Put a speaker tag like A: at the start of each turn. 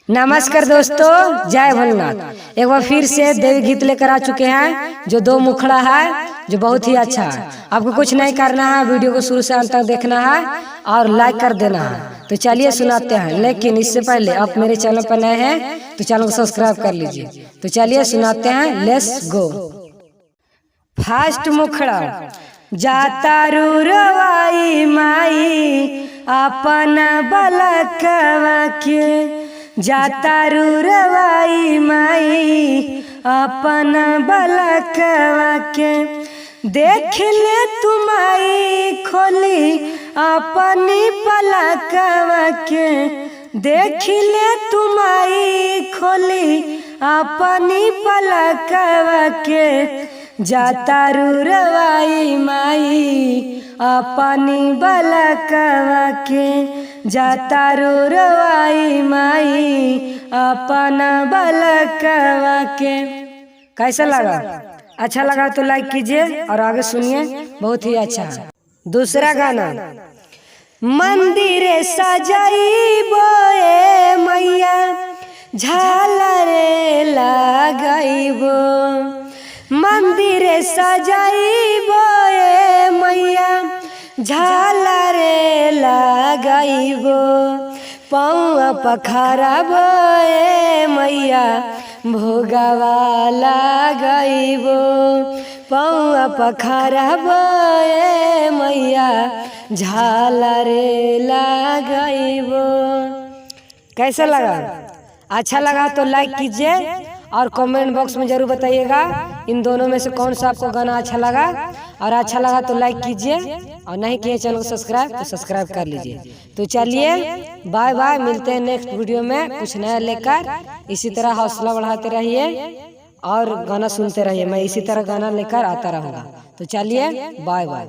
A: नमस्कार दोस्तों, जय भोलेनाथ। एक बार फिर से देवी गीत लेकर आ चुके हैं जो दो मुखड़ा है, जो बहुत ही अच्छा है। आपको कुछ नहीं करना है, वीडियो को शुरू से अंत तक देखना है और लाइक कर देना है। तो चलिए सुनाते हैं, लेकिन इससे पहले आप मेरे चैनल पर नए हैं तो चैनल को सब्सक्राइब कर लीजिए। तो चलिए सुनाते हैं, लेट्स गो। फर्स्ट मुखड़ा। जाता रुरवाई माई अपन बलकवा के, जाता रुरवाई माई अपन बलकवा के। देख ले तुम्हारी खोली अपनी पलकवा के, देख ले तुम्हारी खोली अपनी पलकवा के। जाता रुरवाई माई अपनी बलकवा के, जाता रुरवाई माई अपना बलकवा के। कैसा लगा? अच्छा लगा तो लाइक कीजिए और आगे सुनिए, बहुत ही अच्छा है। दूसरा गाना। मंदिर सजाई बोए मैया झालरे लगाइबो, मंदिर सजाइबो ए मैया झालरे लगाइबो। पौआ पखराबो ए मैया भोगवा लगाइबो, पौआ पखराबो ए मैया झालरे लगाइबो। कैसा लगा? अच्छा लगा तो लाइक कीजिए और कमेंट बॉक्स में जरूर बताइएगा इन दोनों में से कौन सा आपको गाना अच्छा लगा। और अच्छा लगा तो लाइक कीजिए और नहीं किए चैनल को सब्सक्राइब तो सब्सक्राइब कर लीजिए। तो चलिए बाय बाय, मिलते हैं नेक्स्ट वीडियो में कुछ नया लेकर। इसी तरह हौसला बढ़ाते रहिए और गाना सुनते रहिए, मैं इसी तरह गाना लेकर आता रहूँगा। तो चलिए बाय बाय।